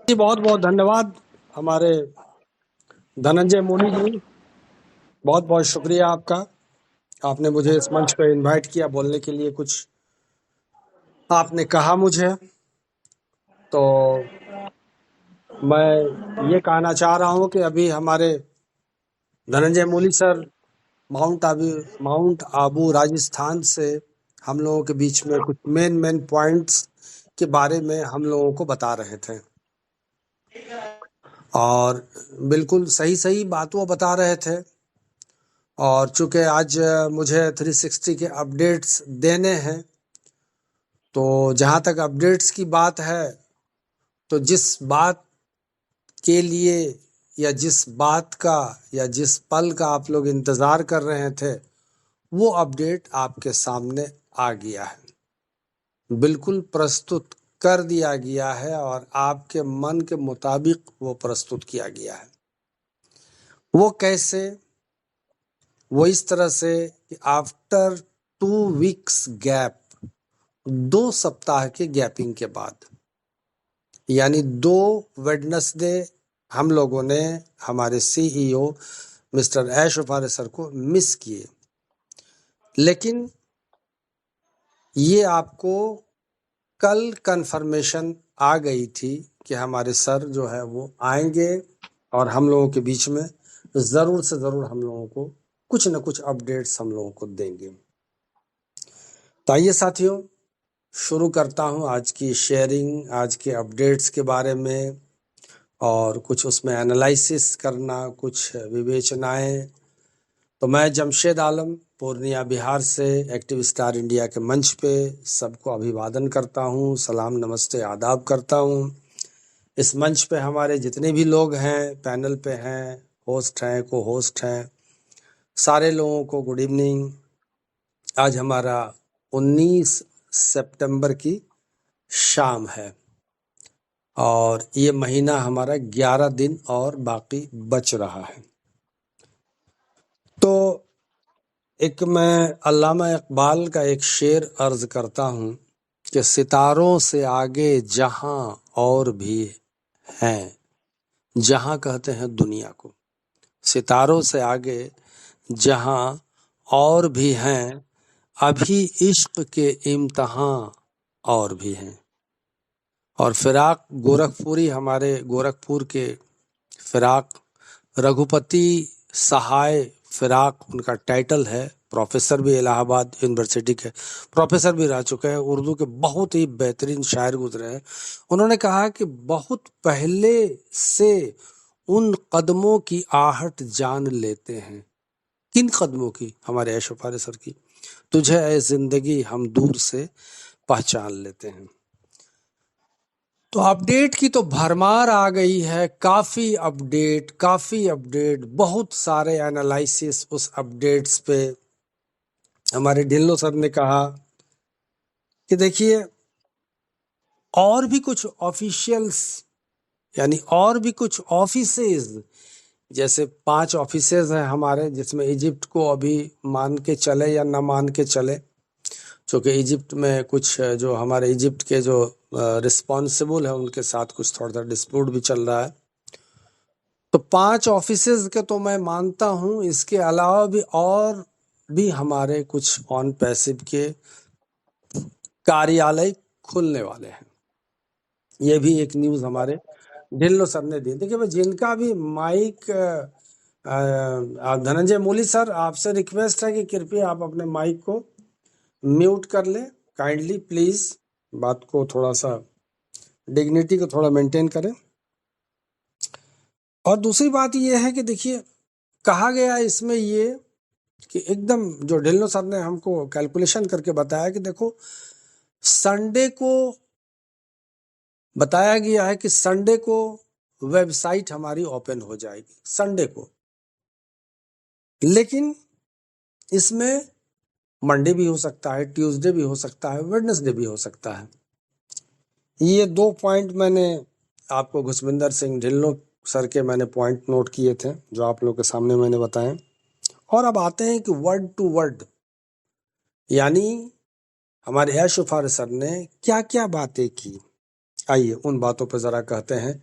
जी, बहुत बहुत धन्यवाद हमारे धनंजय मोनी जी। बहुत बहुत शुक्रिया आपका। आपने मुझे इस मंच पे इनवाइट किया बोलने के लिए, कुछ आपने कहा मुझे, तो मैं ये कहना चाह रहा हूँ कि अभी हमारे धनंजय मोनी सर माउंट आबू राजस्थान से हम लोगों के बीच में कुछ मेन मेन पॉइंट्स के बारे में हम लोगों को बता रहे थे, और बिल्कुल सही सही बात वो बता रहे थे। और चूंकि आज मुझे 360 के अपडेट्स देने हैं, तो जहां तक अपडेट्स की बात है, तो जिस बात के लिए या जिस बात का या जिस पल का आप लोग इंतजार कर रहे थे, वो अपडेट आपके सामने आ गया है, बिल्कुल प्रस्तुत कर दिया गया है और आपके मन के मुताबिक वो प्रस्तुत किया गया है। वो कैसे? वो इस तरह से कि आफ्टर 2 वीक्स गैप, 2 सप्ताह के गैपिंग के बाद, यानी 2 वेडनेसडे हम लोगों ने हमारे सीईओ मिस्टर ऐश वफारे सर को मिस किए। लेकिन ये आपको कल कंफर्मेशन आ गई थी कि हमारे सर जो है वो आएंगे और हम लोगों के बीच में ज़रूर से ज़रूर हम लोगों को कुछ न कुछ अपडेट्स हम लोगों को देंगे। तो आइए साथियों, शुरू करता हूं आज की शेयरिंग, आज के अपडेट्स के बारे में, और कुछ उसमें एनालिसिस करना, कुछ विवेचनाएं। तो मैं जमशेद आलम पूर्णिया बिहार से एक्टिव स्टार इंडिया के मंच पे सबको अभिवादन करता हूं, सलाम नमस्ते आदाब करता हूं। इस मंच पे हमारे जितने भी लोग हैं, पैनल पे हैं, होस्ट हैं, को होस्ट हैं, सारे लोगों को गुड इवनिंग। आज हमारा 19 सितंबर की शाम है और ये महीना हमारा 11 दिन और बाकी बच रहा है। तो एक मैं अल्लामा इकबाल का एक शेर अर्ज करता हूँ कि सितारों से आगे जहां और भी हैं, जहां कहते हैं दुनिया को, सितारों से आगे जहां और भी हैं, अभी इश्क के इम्तहान और भी हैं। और फिराक गोरखपुरी, हमारे गोरखपुर के फिराक रघुपति सहाय फिराक उनका टाइटल है। प्रोफेसर भी इलाहाबाद यूनिवर्सिटी के प्रोफेसर भी रह चुके हैं, उर्दू के बहुत ही बेहतरीन शायर गुजरे हैं। उन्होंने कहा कि बहुत पहले से उन कदमों की आहट जान लेते हैं। किन कदमों की? हमारे ऐश वफारे सर की। तुझे ऐ जिंदगी हम दूर से पहचान लेते हैं। तो अपडेट की तो भरमार आ गई है, काफी अपडेट, बहुत सारे एनालिसिस उस अपडेट्स पे। हमारे ढिल्लो सर ने कहा कि देखिए, और भी कुछ ऑफिशियल्स, यानी और भी कुछ ऑफिसेज, जैसे 5 ऑफिसेज हैं हमारे, जिसमें इजिप्ट को अभी मान के चले या ना मान के चले, क्योंकि इजिप्ट में कुछ जो हमारे इजिप्ट के जो रिस्पॉन्सिबल है उनके साथ कुछ थोड़ा सा डिस्प्यूट भी चल रहा है। तो 5 ऑफिसेज के तो मैं मानता हूं, इसके अलावा भी और भी हमारे कुछ ऑन पैसिव के कार्यालय खुलने वाले हैं। ये भी एक न्यूज हमारे ढिल्लो सर ने दी। देखिए, जिनका भी माइक, धनंजय मूली सर, आपसे रिक्वेस्ट है कि कृपया आप अपने माइक को म्यूट कर लें, काइंडली प्लीज। बात को थोड़ा सा, डिग्निटी को थोड़ा मेंटेन करें। और दूसरी बात यह है कि देखिए, कहा गया इसमें ये कि एकदम जो ढिल्लो सर ने हमको कैलकुलेशन करके बताया कि देखो, संडे को बताया गया है कि संडे को वेबसाइट हमारी ओपन हो जाएगी, संडे को। लेकिन इसमें मंडे भी हो सकता है, ट्यूसडे भी हो सकता है, वेडनेसडे भी हो सकता है। ये 2 पॉइंट मैंने आपको घुसविंदर सिंह ढिल्लो सर के मैंने पॉइंट नोट किए थे, जो आप लोग के सामने मैंने बताए। और अब आते हैं कि वर्ड टू वर्ड, यानी हमारे ऐश वफारे सर ने क्या क्या बातें की। आइए उन बातों पर जरा कहते हैं।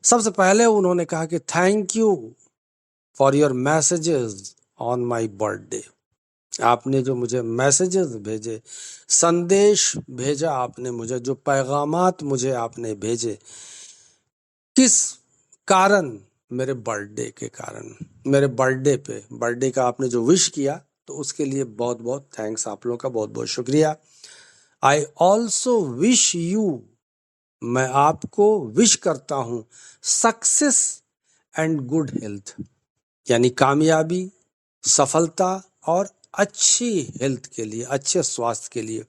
सबसे पहले उन्होंने कहा कि thank you for your messages on my birthday. आपने जो मुझे मैसेजेस भेजे, संदेश भेजा आपने मुझे, जो पैगामात मुझे आपने भेजे, किस कारण? मेरे बर्थडे के कारण, मेरे बर्थडे पे, बर्थडे का आपने जो विश किया, तो उसके लिए बहुत बहुत थैंक्स, आप लोगों का बहुत बहुत शुक्रिया। आई ऑल्सो विश यू, मैं आपको विश करता हूँ, सक्सेस एंड गुड हेल्थ, यानी कामयाबी, सफलता और अच्छी हेल्थ के लिए, अच्छे स्वास्थ्य के लिए।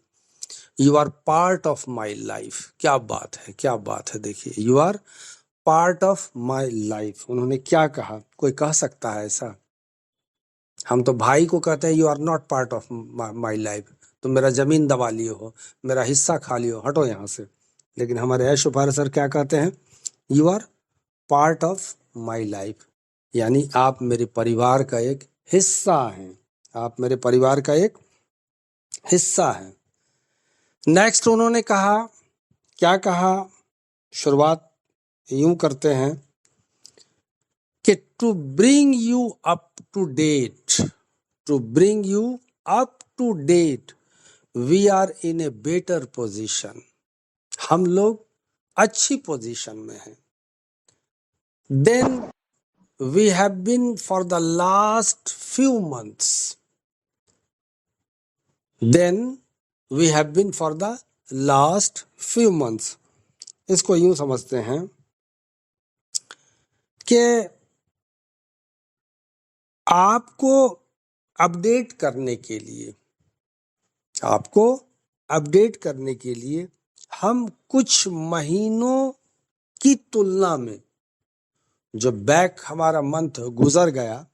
You are part of my life. क्या बात है, क्या बात है। देखिए, you are part of my life. उन्होंने क्या कहा? कोई कह सकता है ऐसा? हम तो भाई को कहते हैं you are not part of my life, तुम मेरा जमीन दबा लिए हो, मेरा हिस्सा खा लियो, हटो यहाँ से। लेकिन हमारे ऐश उपाध्याय सर क्या कहते हैं? You are part of my life, यानी आप मेरे परिवार का एक हिस्सा हैं, आप मेरे परिवार का एक हिस्सा हैं। नेक्स्ट उन्होंने कहा, क्या कहा? शुरुआत यूं करते हैं कि to bring you up to date, to bring you up to date, we are in a better position. हम लोग अच्छी पोजीशन में हैं। Than we have been for the last few months, than we have been for the last few months. इसको यूं समझते हैं कि आपको अपडेट करने के लिए, आपको अपडेट करने के लिए हम कुछ महीनों की तुलना में, जो बैक हमारा मंथ गुजर गया,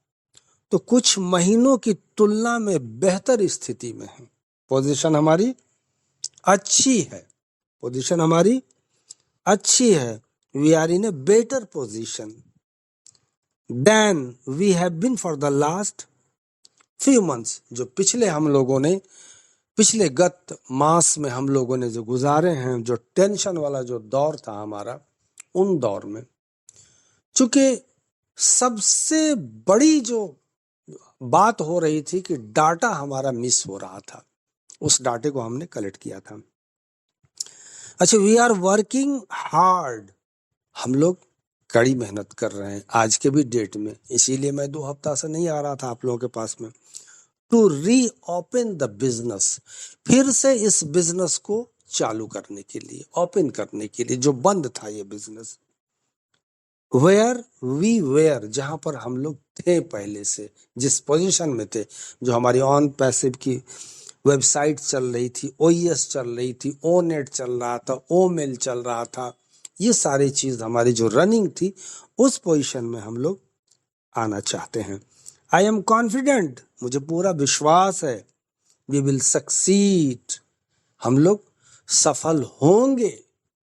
तो कुछ महीनों की तुलना में बेहतर स्थिति में है। पोजीशन हमारी अच्छी है, पोजीशन हमारी अच्छी है। We are in a better position than we have been for the last few months. जो पिछले हम लोगों ने, पिछले गत मास में हम लोगों ने जो गुजारे हैं, जो टेंशन वाला जो दौर था हमारा, उन दौर में चूंकि सबसे बड़ी जो बात हो रही थी कि डाटा हमारा मिस हो रहा था, उस डाटे को हमने कलेक्ट किया था। अच्छा, वी आर वर्किंग हार्ड, हम लोग कड़ी मेहनत कर रहे हैं आज के भी डेट में, इसीलिए मैं 2 हफ्ता से नहीं आ रहा था आप लोगों के पास में। टू री ओपन द बिजनेस, फिर से इस बिजनेस को चालू करने के लिए, ओपन करने के लिए, जो बंद था ये बिजनेस। वेयर वी वेयर, जहां पर हम लोग थे पहले से, जिस पोजीशन में थे, जो हमारी ऑन पैसिव की वेबसाइट चल रही थी, ओईएस चल रही थी, ओ नेट चल रहा था, ओ मेल चल रहा था, ये सारी चीज हमारी जो रनिंग थी, उस पोजीशन में हम लोग आना चाहते हैं। आई एम कॉन्फिडेंट, मुझे पूरा विश्वास है। वी विल सक्सीड, हम लोग सफल होंगे।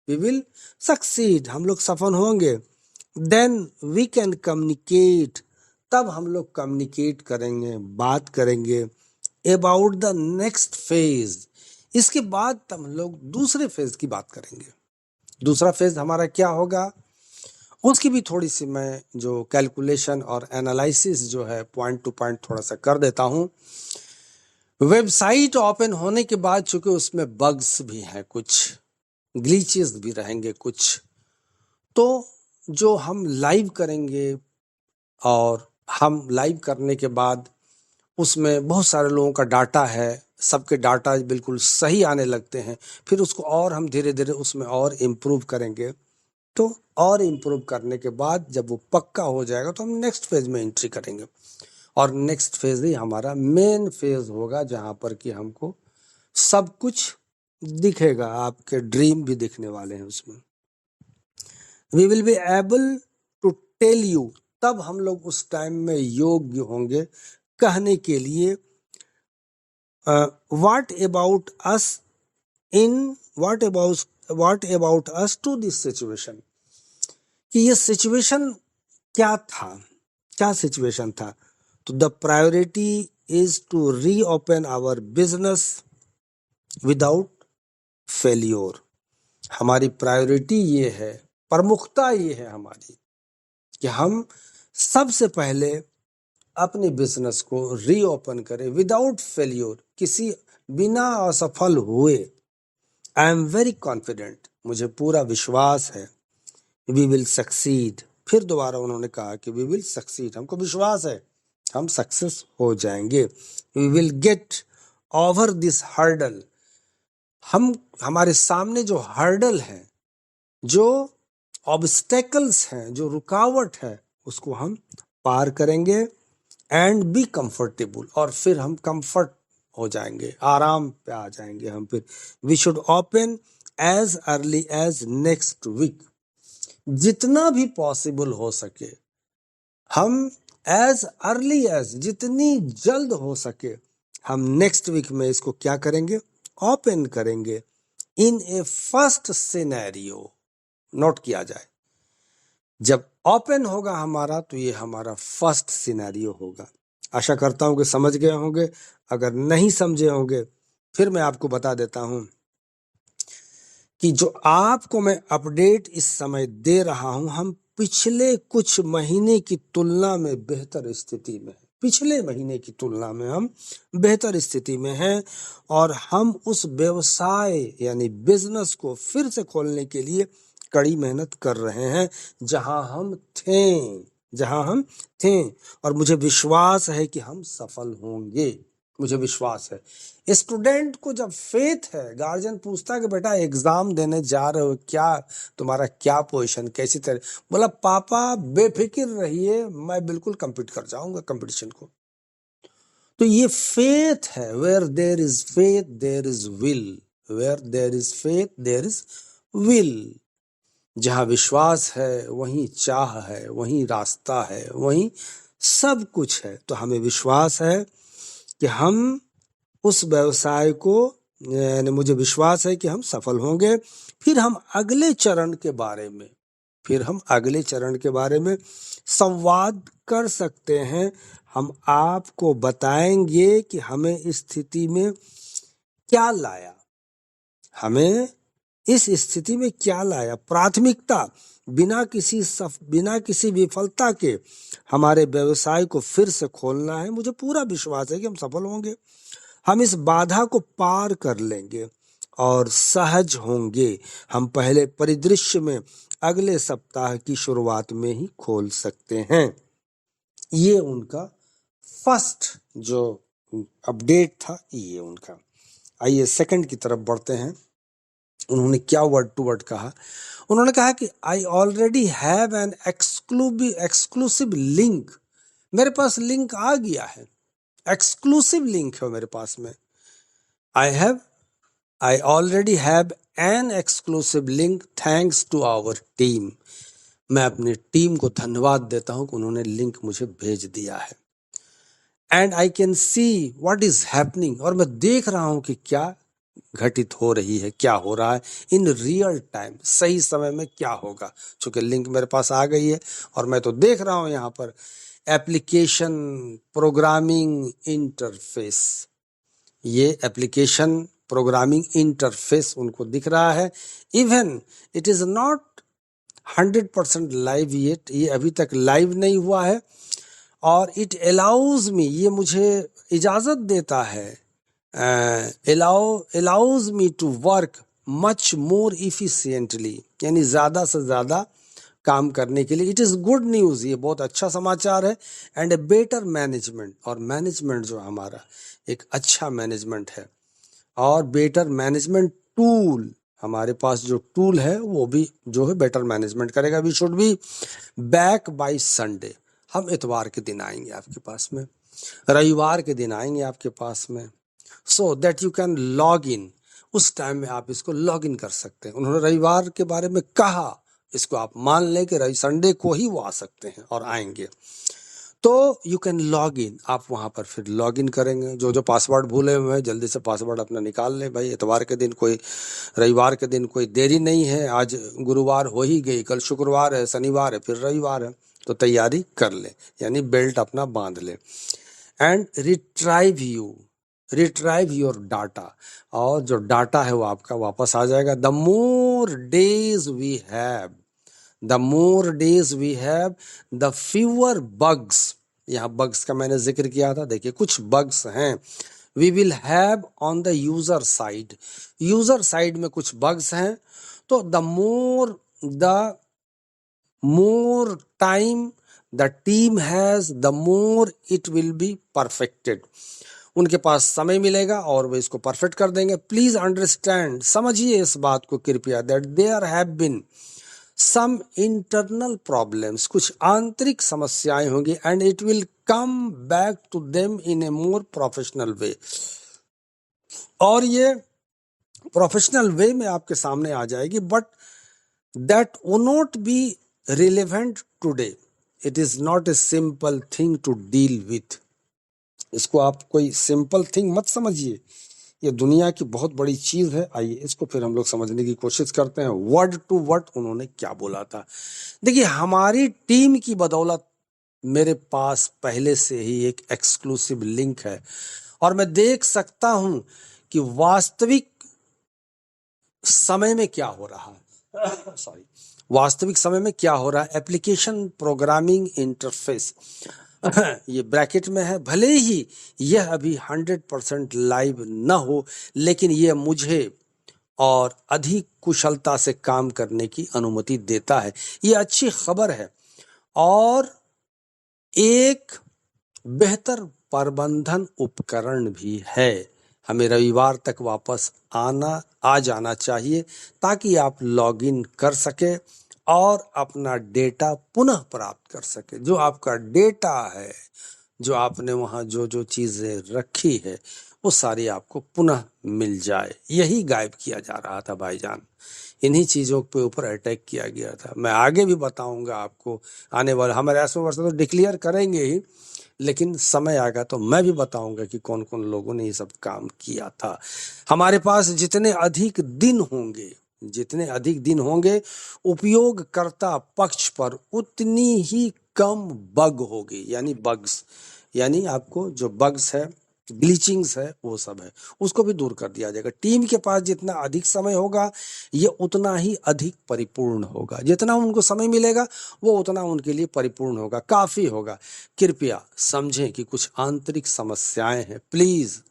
वी विल सक्सीड, हम लोग सफल होंगे। देन वी कैन कम्युनिकेट, तब हम लोग कम्युनिकेट करेंगे, बात करेंगे अबाउट द नेक्स्ट फेज। इसके बाद तब हम लोग दूसरे फेज की बात करेंगे। दूसरा फेज हमारा क्या होगा, उसकी भी थोड़ी सी मैं जो कैलकुलेशन और एनालिसिस जो है पॉइंट टू पॉइंट थोड़ा सा कर देता हूं। वेबसाइट ओपन होने के बाद चूंकि उसमें बग्स भी हैं, कुछ ग्लिचेस भी रहेंगे कुछ, तो जो हम लाइव करेंगे, और हम लाइव करने के बाद उसमें बहुत सारे लोगों का डाटा है, सबके डाटा बिल्कुल सही आने लगते हैं, फिर उसको और हम धीरे धीरे उसमें और इम्प्रूव करेंगे। तो और इम्प्रूव करने के बाद जब वो पक्का हो जाएगा तो हम नेक्स्ट फेज में एंट्री करेंगे, और नेक्स्ट फेज ही हमारा मेन फेज होगा, जहां पर कि हमको सब कुछ दिखेगा, आपके ड्रीम भी दिखने वाले हैं उसमें। We will be able to tell you, तब हम लोग उस टाइम में योग्य होंगे कहने के लिए, what about us in, what about us to this situation, कि ये सिचुएशन क्या था, क्या सिचुएशन था। तो the priority is to reopen our business without failure, हमारी प्रायोरिटी ये है, प्रमुखता ये है हमारी कि हम सबसे पहले अपने बिजनेस को रीओपन करें विदाउट फेल्योर, किसी बिना असफल हुए। आई एम वेरी कॉन्फिडेंट, मुझे पूरा विश्वास है, वी विल सक्सीड। फिर दोबारा उन्होंने कहा कि वी विल सक्सीड, हमको विश्वास है हम सक्सेस हो जाएंगे। We will get over this hurdle, हम हमारे सामने जो हर्डल है, जो ऑब्स्टेकल्स हैं, जो रुकावट है, उसको हम पार करेंगे एंड बी कंफर्टेबल, और फिर हम कंफर्ट हो जाएंगे, आराम पे आ जाएंगे हम फिर। We should open as early as next week, जितना भी पॉसिबल हो सके हम एज अर्ली एज, जितनी जल्द हो सके हम नेक्स्ट वीक में इसको क्या करेंगे, ओपन करेंगे इन ए फर्स्ट सिनेरियो। नोट किया जाए, जब ओपन होगा हमारा तो ये हमारा फर्स्ट सिनेरियो होगा। आशा करता हूं कि समझ गए होंगे, अगर नहीं समझे होंगे फिर मैं आपको बता देता हूं कि जो आपको मैं अपडेट इस समय दे रहा हूं, हम पिछले कुछ महीने की तुलना में बेहतर स्थिति में हैं। पिछले महीने की तुलना में हम बेहतर स्थिति में हैं और हम उस व्यवसाय यानी बिजनेस को फिर से खोलने के लिए कड़ी मेहनत कर रहे हैं जहां हम थे, और मुझे विश्वास है कि हम सफल होंगे, मुझे विश्वास है। स्टूडेंट को जब फेथ है, गार्जियन पूछता है कि बेटा एग्जाम देने जा रहे हो, क्या तुम्हारा क्या पोजीशन, कैसी तरह, बोला पापा बेफिक्र रहिए, मैं बिल्कुल कम्पीट कर जाऊंगा कंपटीशन को। तो ये फेथ है, where there is faith there is will, where there is faith there is will. जहां विश्वास है वहीं चाह है, वहीं रास्ता है, वहीं सब कुछ है। तो हमें विश्वास है कि हम उस व्यवसाय को, यानी मुझे विश्वास है कि हम सफल होंगे। फिर हम अगले चरण के बारे में संवाद कर सकते हैं। हम आपको बताएंगे कि हमें इस स्थिति में क्या लाया, हमें इस स्थिति में क्या लाया। प्राथमिकता बिना किसी विफलता के हमारे व्यवसाय को फिर से खोलना है। मुझे पूरा विश्वास है कि हम सफल होंगे, हम इस बाधा को पार कर लेंगे और सहज होंगे। हम पहले परिदृश्य में अगले सप्ताह की शुरुआत में ही खोल सकते हैं। ये उनका फर्स्ट जो अपडेट था, ये उनका। आइए सेकंड की तरफ बढ़ते हैं। उन्होंने क्या वर्ड टू वर्ड कहा, उन्होंने कहा कि I already have an exclusive link, मेरे पास लिंक आ गया है, एक्सक्लूसिव लिंक है मेरे पास में। I already have an exclusive link thanks to our team. मैं अपनी टीम को धन्यवाद देता हूं कि उन्होंने लिंक मुझे भेज दिया है। And I can see what is happening, और मैं देख रहा हूं कि क्या घटित हो रही है, क्या हो रहा है इन रियल टाइम, सही समय में क्या होगा। चूंकि लिंक मेरे पास आ गई है और मैं तो देख रहा हूं यहाँ पर एप्लीकेशन प्रोग्रामिंग इंटरफेस, ये एप्लीकेशन प्रोग्रामिंग इंटरफेस उनको दिख रहा है। Even it is not 100% live yet, ये अभी तक लाइव नहीं हुआ है। और इट अलाउज मी, ये मुझे इजाजत देता है, allows me to work much more efficiently, यानी ज्यादा से ज्यादा काम करने के लिए। इट इज गुड न्यूज, ये बहुत अच्छा समाचार है। एंड ए बेटर मैनेजमेंट, और मैनेजमेंट जो हमारा एक अच्छा मैनेजमेंट है, और बेटर मैनेजमेंट टूल, हमारे पास जो टूल है वो भी जो है बेटर मैनेजमेंट करेगा। We should be back by Sunday, हम इतवार के दिन आएंगे आपके पास में, रविवार के दिन आएंगे आपके पास में, so that you can log in. उस टाइम में आप इसको लॉग इन कर सकते हैं। उन्होंने रविवार के बारे में कहा, इसको आप मान लें कि संडे को ही वो आ सकते हैं और आएंगे। तो यू कैन लॉग इन, आप वहां पर फिर लॉग इन करेंगे। जो पासवर्ड भूले हुए हैं जल्दी से पासवर्ड अपना निकाल लें भाई। इतवार के दिन कोई, रविवार के दिन कोई देरी नहीं है। आज गुरुवार हो ही गई, कल शुक्रवार है, शनिवार है, फिर रविवार है, तो तैयारी कर ले, यानी बेल्ट अपना बांध ले। And retrieve you, retrieve your data, और जो डाटा है वो आपका वापस आ जाएगा। The more days we have, the more days we have, the fewer bugs, यहाँ बग्स का मैंने जिक्र किया था, देखिए कुछ बग्स हैं। We will have on the user side, user side में कुछ बग्स हैं। तो the more time the team has, the more it will be perfected. उनके पास समय मिलेगा और वे इसको परफेक्ट कर देंगे। प्लीज अंडरस्टैंड, समझिए इस बात को कृपया, that there have been some internal problems, कुछ आंतरिक समस्याएं होंगी, and it will come back to them in a more professional way, और ये प्रोफेशनल वे में आपके सामने आ जाएगी, but that would not be relevant today. It is not a simple thing to deal with. इसको आप कोई सिंपल थिंग मत समझिए, ये दुनिया की बहुत बड़ी चीज है। आइए इसको फिर हम लोग समझने की कोशिश करते हैं, वर्ड टू वर्ड उन्होंने क्या बोला था। देखिए, हमारी टीम की बदौलत मेरे पास पहले से ही एक एक्सक्लूसिव लिंक है, और मैं देख सकता हूं कि वास्तविक समय में क्या हो रहा है सॉरी वास्तविक समय में क्या हो रहा है। एप्लीकेशन प्रोग्रामिंग इंटरफेस ये ब्रैकेट में है, भले ही यह अभी 100% लाइव न हो, लेकिन यह मुझे और अधिक कुशलता से काम करने की अनुमति देता है। ये अच्छी खबर है, और एक बेहतर प्रबंधन उपकरण भी है। हमें रविवार तक वापस आ जाना चाहिए, ताकि आप लॉगिन कर सके और अपना डेटा पुनः प्राप्त कर सके। जो आपका डेटा है, जो आपने वहाँ जो जो चीजें रखी है, वो सारी आपको पुनः मिल जाए। यही गायब किया जा रहा था भाईजान, इन्हीं चीजों के ऊपर अटैक किया गया था। मैं आगे भी बताऊंगा आपको, आने वाले हमारे 100 वर्ष तो डिक्लेयर करेंगे ही, लेकिन समय आएगा तो मैं भी बताऊंगा कि कौन कौन लोगों ने ये सब काम किया था। हमारे पास जितने अधिक दिन होंगे उपयोगकर्ता पक्ष पर, उतनी ही कम बग होगी, यानी बग्स, यानी आपको जो बग्स है, ग्लिचिंग्स है, वो सब है, उसको भी दूर कर दिया जाएगा। टीम के पास जितना अधिक समय होगा, ये उतना ही अधिक परिपूर्ण होगा। जितना उनको समय मिलेगा, वो उतना उनके लिए परिपूर्ण होगा, काफी होगा। कृपया समझें कि कुछ आंतरिक समस्याएं हैं, प्लीज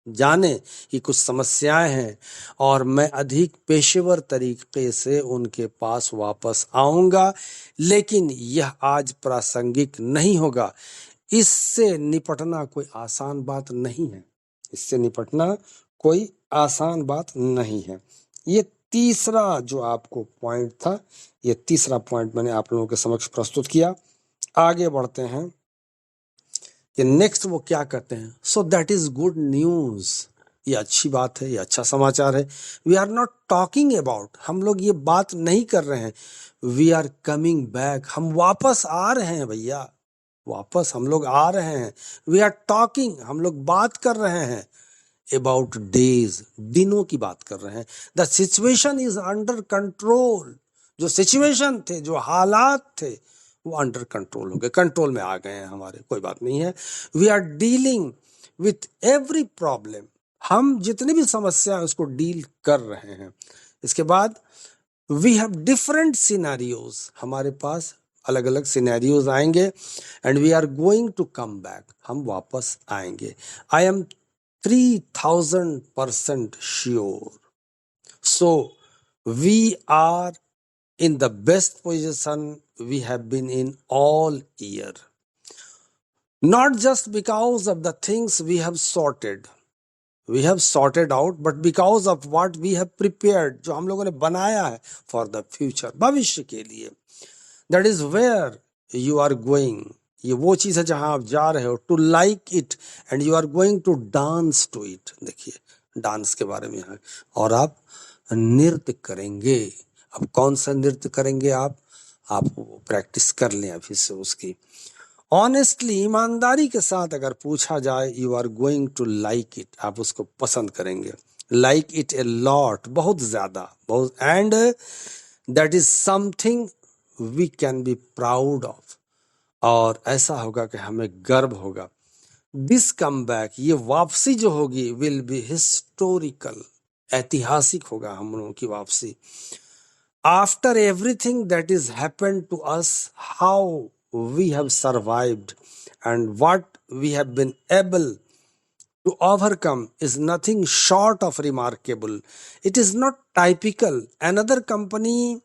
जाने कि कुछ समस्याएं हैं, और मैं अधिक पेशेवर तरीके से उनके पास वापस आऊंगा, लेकिन यह आज प्रासंगिक नहीं होगा। इससे निपटना कोई आसान बात नहीं है, इससे निपटना कोई आसान बात नहीं है। ये तीसरा जो आपको पॉइंट था, ये तीसरा पॉइंट मैंने आप लोगों के समक्ष प्रस्तुत किया। आगे बढ़ते हैं कि नेक्स्ट वो क्या कहते हैं। So that is good news, ये अच्छी बात है, ये अच्छा समाचार है। We are not talking about, हम लोग ये बात नहीं कर रहे हैं। वी आर कमिंग बैक, हम वापस आ रहे हैं भैया, वापस हम लोग आ रहे हैं। वी आर टॉकिंग, हम लोग बात कर रहे हैं अबाउट डेज, दिनों की बात कर रहे हैं। The situation is under control, जो सिचुएशन थे, जो हालात थे, वो अंडर कंट्रोल हो गए, कंट्रोल में आ गए हैं हमारे, कोई बात नहीं है। We are dealing with every problem, हम जितनी भी समस्या है उसको डील कर रहे हैं। इसके बाद वी हैव डिफरेंट सिनेरियोज, हमारे पास अलग अलग सिनेरियोज आएंगे, and we are going to come back, हम वापस आएंगे। I am 3000% sure. So we are in the best position we have been in all year, not just because of the things we have sorted out, but because of what we have prepared, जो हम लोगों ने बनाया है for the future, भविष्य के लिए। that is where you are going, ये वो चीज है जहां आप जा रहे हो। to like it and you are going to dance to it, देखिए डांस के बारे में है, और आप नृत्य करेंगे। अब कौन सा नृत्य करेंगे आप प्रैक्टिस कर लें अभी से उसकी। ऑनेस्टली, ईमानदारी के साथ अगर पूछा जाए, you are going to like it, आप उसको पसंद करेंगे। लाइक इट ए लॉट, बहुत ज्यादा, बहुत, and that is something we can be proud of, और ऐसा होगा कि हमें गर्व होगा। दिस कम बैक, ये वापसी जो होगी, विल बी हिस्टोरिकल, ऐतिहासिक होगा हम लोगों की वापसी। After everything that is happened to us, how we have survived and what we have been able to overcome is nothing short of remarkable. It is not typical. Another company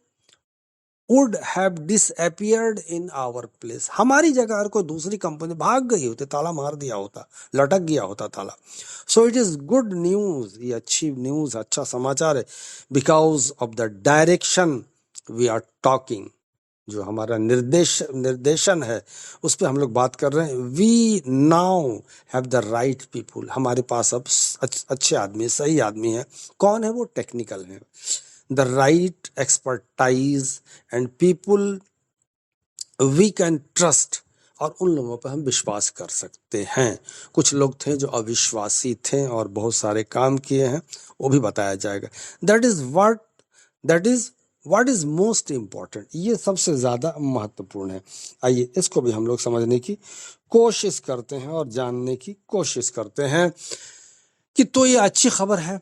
would have disappeared in our place. हमारी जगह अगर कोई दूसरी company भाग गई होती, ताला मार दिया होता, लटक गया होता ताला। So it is good news, ये अच्छी न्यूज, अच्छा समाचार है, because of the direction we are talking, जो हमारा निर्देशन है उस पर हम लोग बात कर रहे हैं। We now have the right people, हमारे पास अब अच्छे आदमी, सही आदमी है। कौन है वो? टेक्निकल है। The right expertise and people we can trust, और उन लोगों पर हम विश्वास कर सकते हैं। कुछ लोग थे जो अविश्वासी थे और बहुत सारे काम किए हैं, वो भी बताया जाएगा। That is what is most important, ये सबसे ज्यादा महत्वपूर्ण है। आइए इसको भी हम लोग समझने की कोशिश करते हैं और जानने की कोशिश करते हैं कि तो ये अच्छी खबर है।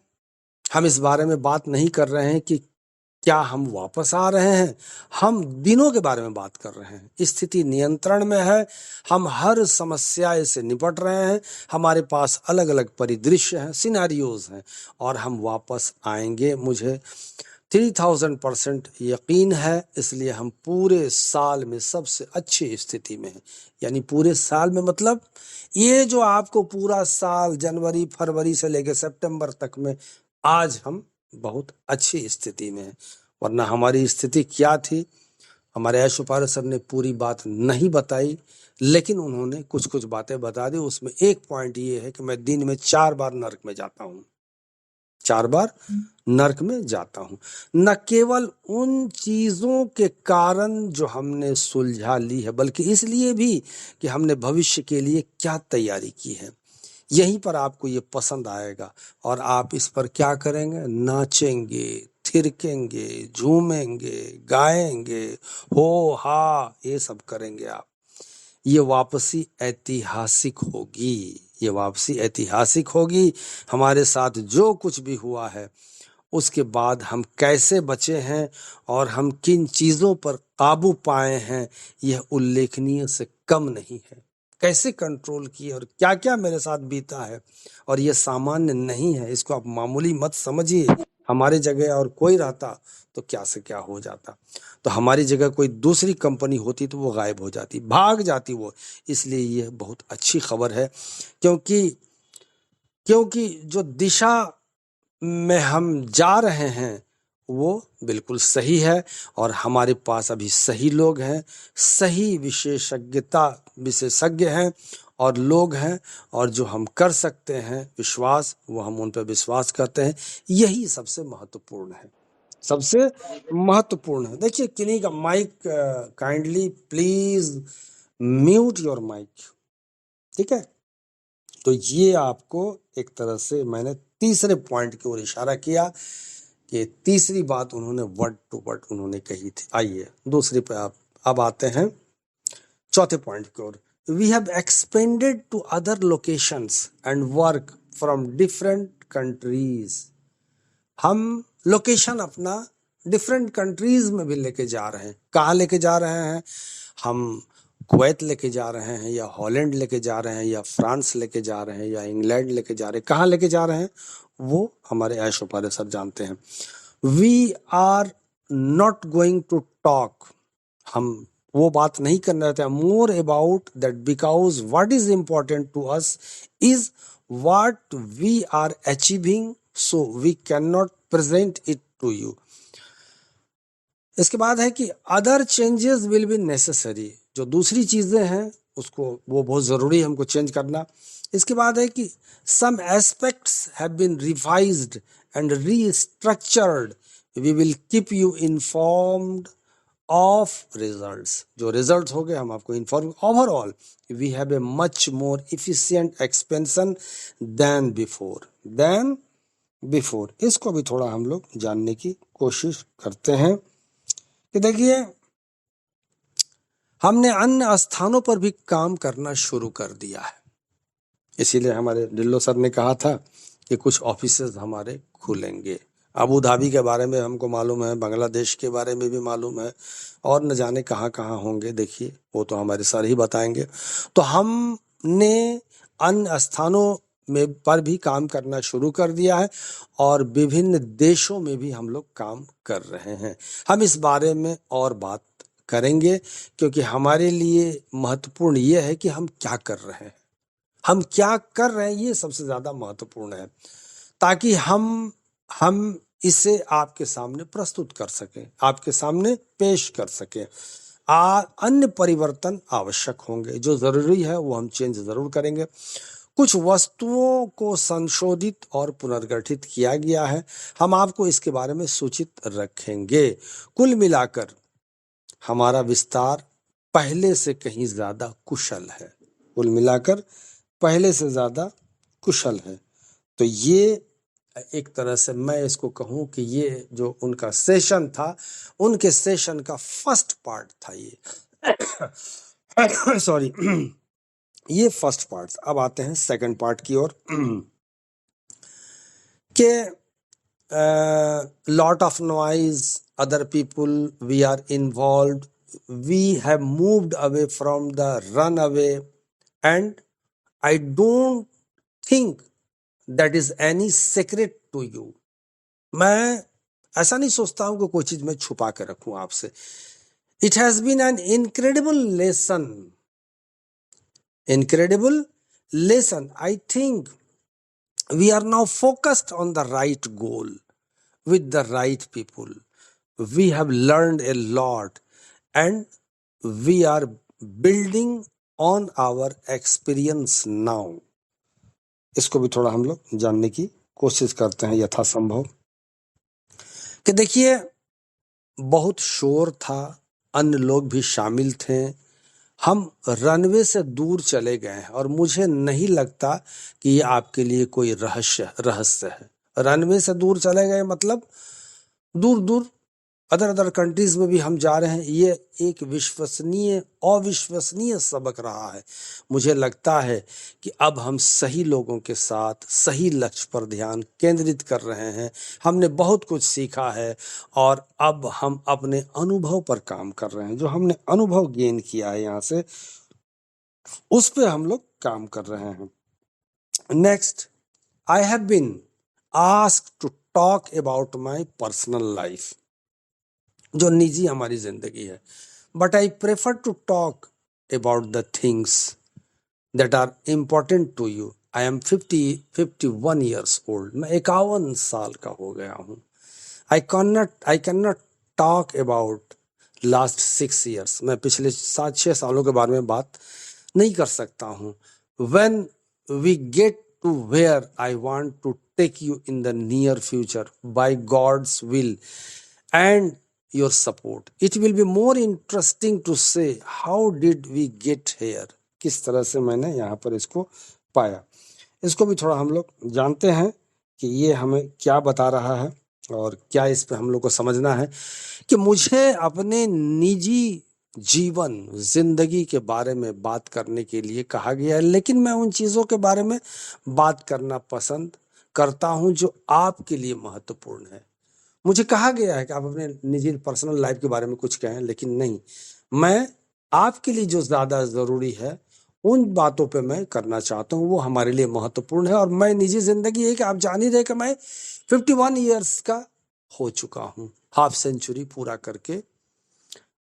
हम इस बारे में बात नहीं कर रहे हैं कि क्या हम वापस आ रहे हैं, हम दिनों के बारे में बात कर रहे हैं। स्थिति नियंत्रण में है, हम हर समस्या से निपट रहे हैं, हमारे पास अलग अलग परिदृश्य हैं, सिनेरियोज हैं, और हम वापस आएंगे। मुझे 3000% यकीन है, इसलिए हम पूरे साल में सबसे अच्छी स्थिति में हैं। यानी पूरे साल में मतलब ये जो आपको पूरा साल जनवरी फरवरी से लेकर सितंबर तक में, आज हम बहुत अच्छी स्थिति में हैं। वरना हमारी स्थिति क्या थी, हमारे ऐशोपारा सर ने पूरी बात नहीं बताई, लेकिन उन्होंने कुछ कुछ बातें बता दी। उसमें एक पॉइंट ये है कि मैं दिन में 4 बार नर्क में जाता हूँ, 4 बार नर्क में जाता हूं, न केवल उन चीजों के कारण जो हमने सुलझा ली है, बल्कि इसलिए भी कि हमने भविष्य के लिए क्या तैयारी की है। यहीं पर आपको ये पसंद आएगा और आप इस पर क्या करेंगे? नाचेंगे, थिरकेंगे, झूमेंगे, गाएंगे, हो हा, ये सब करेंगे आप। ये वापसी ऐतिहासिक होगी, ये वापसी ऐतिहासिक होगी। हमारे साथ जो कुछ भी हुआ है उसके बाद हम कैसे बचे हैं और हम किन चीज़ों पर काबू पाए हैं, यह उल्लेखनीय से कम नहीं है। कैसे कंट्रोल किए और क्या क्या मेरे साथ बीता है, और यह सामान्य नहीं है, इसको आप मामूली मत समझिए। हमारे जगह और कोई रहता तो क्या से क्या हो जाता। तो हमारी जगह कोई दूसरी कंपनी होती तो वो गायब हो जाती, भाग जाती वो। इसलिए यह बहुत अच्छी खबर है, क्योंकि क्योंकि जो दिशा में हम जा रहे हैं वो बिल्कुल सही है, और हमारे पास अभी सही लोग हैं, सही विशेषज्ञ हैं और लोग हैं, और जो हम कर सकते हैं विश्वास, वो हम उन पर विश्वास करते हैं। यही सबसे महत्वपूर्ण है, सबसे महत्वपूर्ण है। देखिए किन्हीं का mic, kindly please mute your mic, ठीक है। तो ये आपको एक तरह से मैंने तीसरे पॉइंट की ओर इशारा किया कि तीसरी बात उन्होंने वर्ड टू वर्ड उन्होंने कही थी। आइए दूसरी पे आप अब आते हैं चौथे पॉइंट की ओर। We have expanded to other locations and work from different countries. हम लोकेशन अपना डिफरेंट कंट्रीज में भी लेके जा रहे हैं। कहाँ लेके जा रहे हैं? हम कुवैत लेके जा रहे हैं, या हॉलैंड लेके जा रहे हैं, या फ्रांस लेके जा रहे हैं, या इंग्लैंड लेके जा रहे हैं। कहाँ लेके जा रहे हैं वो हमारे ऐशोपारे सर जानते हैं। We are not going to talk, हम वो बात नहीं करना चाहते। More about that, because what is important to us is what we are achieving, so we can not present it to you. इसके बाद है कि other changes will be necessary, जो दूसरी चीजें हैं उसको वो बहुत जरूरी है हमको चेंज करना। इसके बाद है कि some aspects have been revised and restructured, we will keep you informed of results. जो रिजल्ट्स हो गए हम आपको inform. Overall we have a much more efficient expansion than before. इसको भी थोड़ा हम लोग जानने की कोशिश करते हैं कि देखिए हमने अन्य स्थानों पर भी काम करना शुरू कर दिया है। इसीलिए हमारे ढिल्लो सर ने कहा था कि कुछ ऑफिसेज हमारे खुलेंगे। अबू धाबी के बारे में हमको मालूम है, बांग्लादेश के बारे में भी मालूम है, और न जाने कहाँ कहाँ होंगे। देखिए वो तो हमारे सर ही बताएंगे। तो हमने अन्य स्थानों में पर भी काम करना शुरू कर दिया है, और विभिन्न देशों में भी हम लोग काम कर रहे हैं। हम इस बारे में और बात करेंगे, क्योंकि हमारे लिए महत्वपूर्ण ये है कि हम क्या कर रहे हैं, हम क्या कर रहे हैं, ये सबसे ज्यादा महत्वपूर्ण है, ताकि हम इसे आपके सामने प्रस्तुत कर सकें, आपके सामने पेश कर सकें। अन्य परिवर्तन आवश्यक होंगे, जो जरूरी है वो हम चेंज जरूर करेंगे। कुछ वस्तुओं को संशोधित और पुनर्गठित किया गया है, हम आपको इसके बारे में सूचित रखेंगे। कुल मिलाकर हमारा विस्तार पहले से कहीं ज्यादा कुशल है, कुल मिलाकर पहले से ज्यादा कुशल है। तो ये एक तरह से मैं इसको कहूं कि ये जो उनका सेशन था, उनके सेशन का फर्स्ट पार्ट था ये। सॉरी, ये फर्स्ट पार्ट। अब आते हैं सेकंड पार्ट की ओर के lot of noise, other people, we are involve, we have moved away from the run away, and I don't think that is any secret to you. मैं ऐसा नहीं सोचता हूं कि कोई चीज मैं छुपा के रखूं आपसे। It has been an incredible lesson. I think we are now focused on the right goal with the right people. We have learned a lot, and we are building on our experience now. इसको भी थोड़ा हम लोग जानने की कोशिश करते हैं यथासंभव। कि देखिए बहुत शोर था, अन्य लोग भी शामिल थे, हम रनवे से दूर चले गए हैं, और मुझे नहीं लगता कि ये आपके लिए कोई रहस्य है। रनवे से दूर चले गए मतलब दूर दूर अदर कंट्रीज में भी हम जा रहे हैं। ये एक अविश्वसनीय सबक रहा है। मुझे लगता है कि अब हम सही लोगों के साथ सही लक्ष्य पर ध्यान केंद्रित कर रहे हैं। हमने बहुत कुछ सीखा है, और अब हम अपने अनुभव पर काम कर रहे हैं। जो हमने अनुभव गेन किया है यहाँ से, उस पे हम लोग काम कर रहे हैं। Next, I have been asked to talk about my personal life, जो निजी हमारी जिंदगी है। But I prefer to talk about the things that are important to you. I am 51 years old. मैं 51 साल का हो गया हूँ। I can not talk about last 6 years. मैं पिछले 7-6 सालों के बारे में बात नहीं कर सकता हूँ। When we get to where I want to take you in the near future, by God's will and your support, it will be more interesting to say how did we get here, किस तरह से मैंने यहाँ पर इसको पाया। इसको भी थोड़ा हम लोग जानते हैं कि ये हमें क्या बता रहा है, और क्या इस पे हम लोग को समझना है कि मुझे अपने निजी जीवन जिंदगी के बारे में बात करने के लिए कहा गया है, लेकिन मैं उन चीजों के बारे में बात करना पसंद करता हूं जो आपके लिए महत्वपूर्ण है। मुझे कहा गया है कि आप अपने निजी पर्सनल लाइफ के बारे में कुछ कहें, लेकिन नहीं, मैं आपके लिए जो ज्यादा जरूरी है उन बातों पे मैं करना चाहता हूँ, वो हमारे लिए महत्वपूर्ण है। और मैं निजी जिंदगी है कि आप जान ही रहे कि मैं 51 ईयर्स का हो चुका हूँ, हाफ सेंचुरी पूरा करके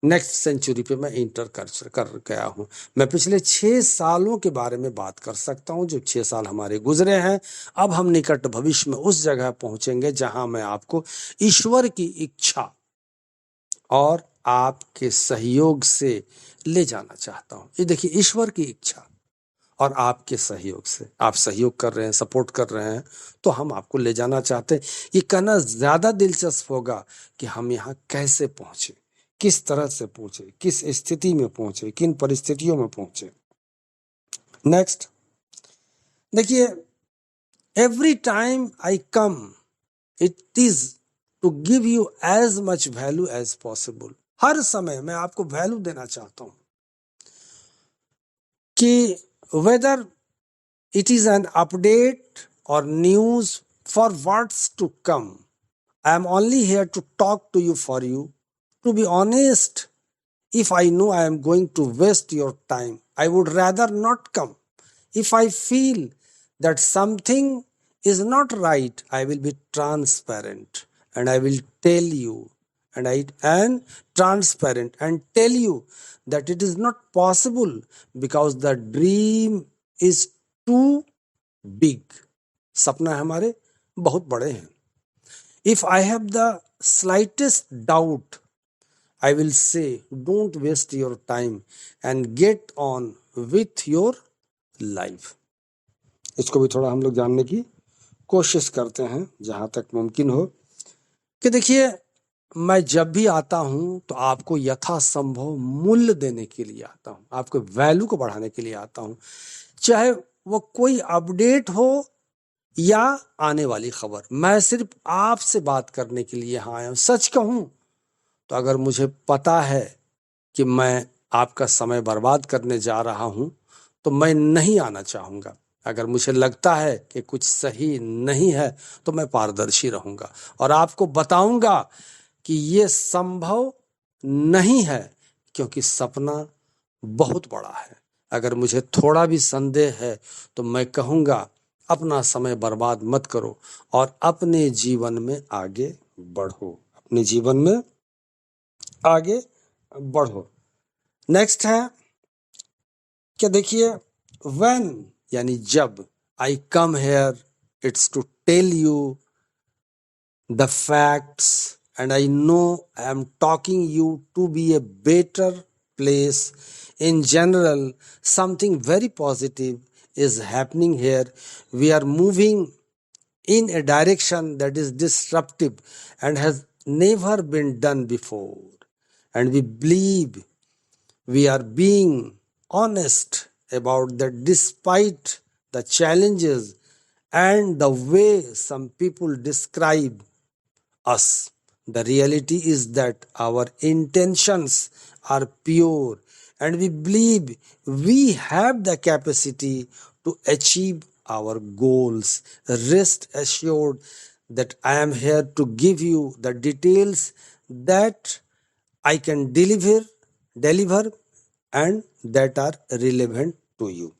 नेक्स्ट सेंचुरी पे मैं इंटर कर गया हूँ। मैं पिछले 6 सालों के बारे में बात कर सकता हूँ, जो 6 साल हमारे गुजरे हैं। अब हम निकट भविष्य में उस जगह पहुंचेंगे जहां मैं आपको ईश्वर की इच्छा और आपके सहयोग से ले जाना चाहता हूँ। ये देखिए, ईश्वर की इच्छा और आपके सहयोग से, आप सहयोग कर रहे हैं, सपोर्ट कर रहे हैं, तो हम आपको ले जाना चाहते हैं। ये कहना ज्यादा दिलचस्प होगा कि हम यहाँ कैसे पहुंचे, किस तरह से पहुंचे, किस स्थिति में पहुंचे, किन परिस्थितियों में पहुंचे। नेक्स्ट देखिए, every time I come it is to give you as much value as possible. हर समय मैं आपको वैल्यू देना चाहता हूं कि whether It is an update or news for what's to come. I am only here to talk to you for you. To be honest, if I know I am going to waste your time, I would rather not come. If I feel that something is not right, I will be transparent and I will tell you, and I am transparent and tell you that it is not possible because the dream is too big. सपना हमारे बहुत बड़े हैं. If I have the slightest doubt, I will say, don't waste your time and get on with your life. इसको भी थोड़ा हम लोग जानने की कोशिश करते हैं जहां तक मुमकिन हो कि देखिए, मैं जब भी आता हूं तो आपको यथासंभव मूल्य देने के लिए आता हूं, आपको वैल्यू को बढ़ाने के लिए आता हूं, चाहे वो कोई अपडेट हो या आने वाली खबर. मैं सिर्फ आपसे बात करने के लिए यहाँ आया हूं. सच कहूं तो अगर मुझे पता है कि मैं आपका समय बर्बाद करने जा रहा हूं तो मैं नहीं आना चाहूंगा. अगर मुझे लगता है कि कुछ सही नहीं है तो मैं पारदर्शी रहूंगा और आपको बताऊंगा कि ये संभव नहीं है, क्योंकि सपना बहुत बड़ा है. अगर मुझे थोड़ा भी संदेह है तो मैं कहूंगा, अपना समय बर्बाद मत करो और अपने जीवन में आगे बढ़ो, अपने जीवन में आगे बढ़ो. नेक्स्ट है कि देखिए, when यानी जब, I come here, it's to tell you the facts, and I know I am talking you to be a better place. In general, something very positive is happening here. We are moving in a direction that is disruptive and has never been done before. And we believe we are being honest about that despite the challenges and the way some people describe us. The reality is that our intentions are pure and we believe we have the capacity to achieve our goals. Rest assured that I am here to give you the details that I can deliver and that are relevant to you.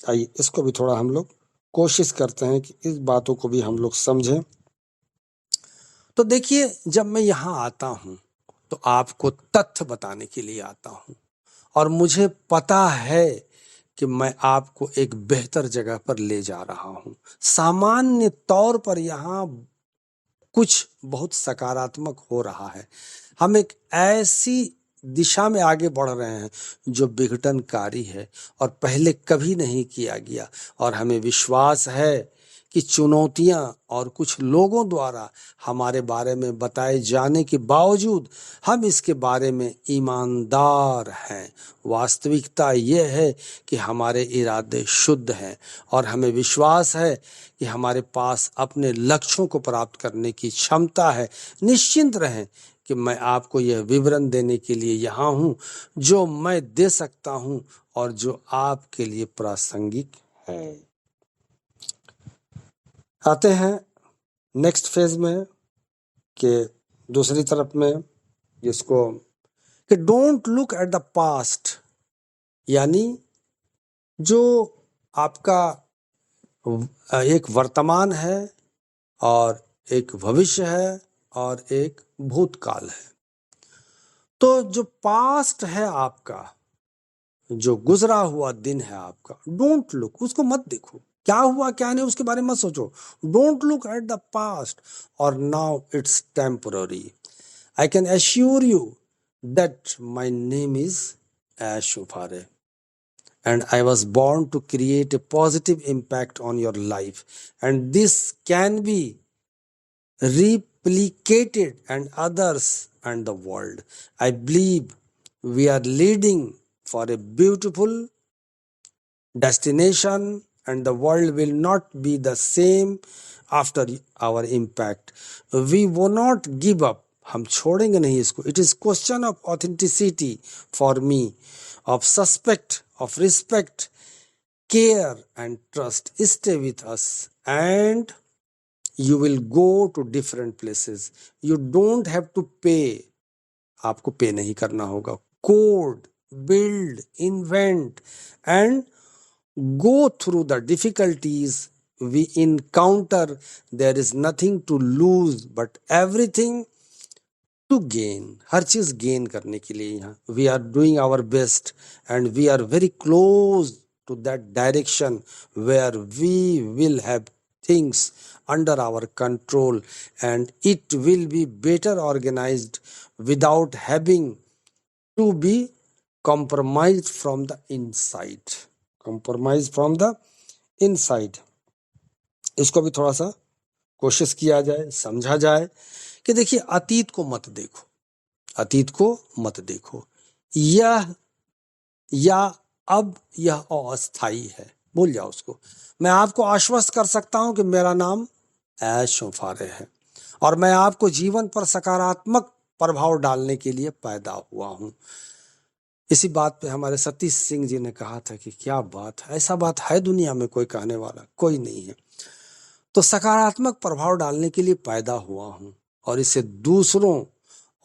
आइए इसको भी थोड़ा हम लोग कोशिश करते हैं कि इस बातों को भी हम लोग समझें. तो देखिए, जब मैं यहाँ आता हूँ तो आपको तथ्य बताने के लिए आता हूँ और मुझे पता है कि मैं आपको एक बेहतर जगह पर ले जा रहा हूँ. सामान्य तौर पर यहाँ कुछ बहुत सकारात्मक हो रहा है. हम एक ऐसी दिशा में आगे बढ़ रहे हैं जो विघटनकारी है और पहले कभी नहीं किया गया, और हमें विश्वास है कि चुनौतियां और कुछ लोगों द्वारा हमारे बारे में बताए जाने के बावजूद हम इसके बारे में ईमानदार हैं. वास्तविकता यह है कि हमारे इरादे शुद्ध हैं और हमें विश्वास है कि हमारे पास अपने लक्ष्यों को प्राप्त करने की क्षमता है. निश्चिंत रहें कि मैं आपको यह विवरण देने के लिए यहाँ हूँ जो मैं दे सकता हूँ और जो आपके लिए प्रासंगिक है. आते हैं नेक्स्ट फेज में कि दूसरी तरफ में, जिसको कि don't look at the past, यानी जो आपका एक वर्तमान है और एक भविष्य है और एक भूतकाल है. तो जो पास्ट है आपका, जो गुजरा हुआ दिन है आपका, डोंट लुक, उसको मत देखो. क्या हुआ क्या नहीं उसके बारे में मत सोचो. Don't look at the past और now it's temporary. I can assure you that my name is Ash Ufare and I was born to create a positive impact on your life, and this can be replicated and others and the world. I believe we are leading for a beautiful destination and the world will not be the same after our impact. We will not give up. हम छोड़ेंगे नहीं इसको. It is question of authenticity for me, of suspect, of respect care and trust stay with us, and you will go to different places. You don't have to pay. आपको पे नहीं करना होगा. Code, build, invent, and go through the difficulties we encounter. There is nothing to lose but everything to gain. हर चीज gain करने के लिए यहाँ we are doing our best, and we are very close to that direction where we will have things under our control, and it will be better organized without having to be compromised from the inside. Compromised from the inside. इसको भी थोड़ा सा कोशिश किया जाए, समझा जाए कि देखिए, अतीत को मत देखो, अतीत को मत देखो. यह या अब यह अस्थाई है, भूल जाओ उसको. मैं आपको आश्वस्त कर सकता हूं कि मेरा नाम ऐशो फारे है, और मैं आपको जीवन पर सकारात्मक प्रभाव डालने के लिए पैदा हुआ हूं. इसी बात पे हमारे सतीश सिंह जी ने कहा था कि क्या बात है, ऐसा बात है दुनिया में कोई कहने वाला कोई नहीं है. तो सकारात्मक प्रभाव डालने के लिए पैदा हुआ हूं, और इसे दूसरों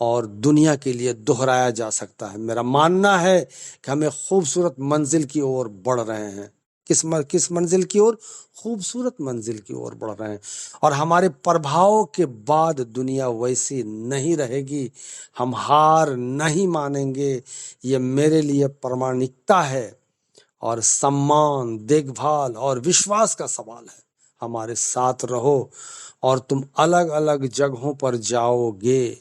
और दुनिया के लिए दोहराया जा सकता है. मेरा मानना है कि हमें खूबसूरत मंजिल की ओर बढ़ रहे हैं. किस मंजिल की ओर? खूबसूरत मंजिल की ओर बढ़ रहे हैं. और हमारे प्रभाव के बाद दुनिया वैसी नहीं रहेगी. हम हार नहीं मानेंगे. ये मेरे लिए प्रामाणिकता है, और सम्मान, देखभाल और विश्वास का सवाल है. हमारे साथ रहो, और तुम अलग अलग जगहों पर जाओगे.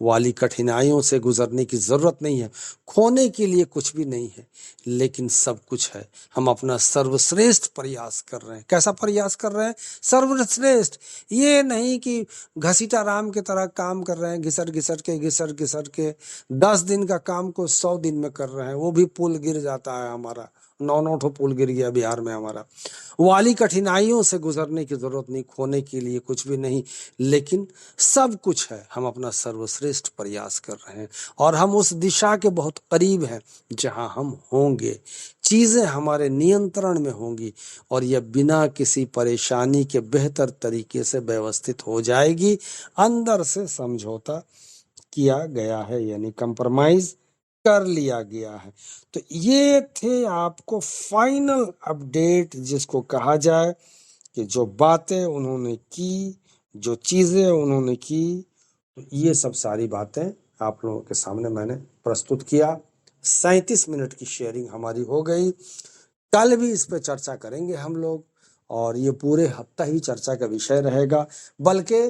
वाली कठिनाइयों से गुजरने की जरूरत नहीं है. खोने के लिए कुछ भी नहीं है, लेकिन सब कुछ है. हम अपना सर्वश्रेष्ठ प्रयास कर रहे हैं. कैसा प्रयास कर रहे हैं? सर्वश्रेष्ठ. ये नहीं कि घसीटा राम की तरह काम कर रहे हैं, घिसर घिसर के 10 दिन का काम को 100 दिन में कर रहे हैं. वो भी पुल गिर जाता है हमारा. 9 ठो पुल गिर गया बिहार में हमारा. वाली कठिनाइयों से गुजरने की जरूरत नहीं. खोने के लिए कुछ भी नहीं, लेकिन सब कुछ है. हम अपना सर्वश्रेष्ठ प्रयास कर रहे हैं, और हम उस दिशा के बहुत करीब हैं जहां हम होंगे. चीजें हमारे नियंत्रण में होंगी, और यह बिना किसी परेशानी के बेहतर तरीके से व्यवस्थित हो जाएगी. अंदर से समझौता किया गया है, यानी कंप्रोमाइज कर लिया गया है. तो ये थे आपको फाइनल अपडेट, जिसको कहा जाए कि जो बातें उन्होंने की, जो चीजें उन्होंने की, तो ये सब सारी बातें आप लोगों के सामने मैंने प्रस्तुत किया. 37 मिनट की शेयरिंग हमारी हो गई. कल भी इस पे चर्चा करेंगे हम लोग, और ये पूरे हफ्ता ही चर्चा का विषय रहेगा. बल्कि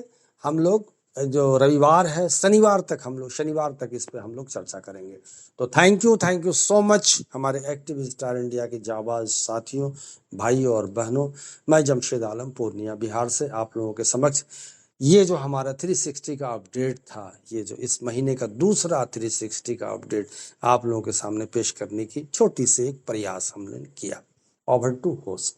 हम लोग जो रविवार है, शनिवार तक इस पे हम लोग चर्चा करेंगे. तो थैंक यू सो मच हमारे एक्टिव स्टार इंडिया के जाबाज साथियों, भाइयों और बहनों. मैं जमशेद आलम, पूर्णिया, बिहार से आप लोगों के समक्ष ये जो हमारा 360 का अपडेट था, ये जो इस महीने का दूसरा 360 का अपडेट आप लोगों के सामने पेश करने की छोटी सी एक प्रयास हमने किया. Over to host.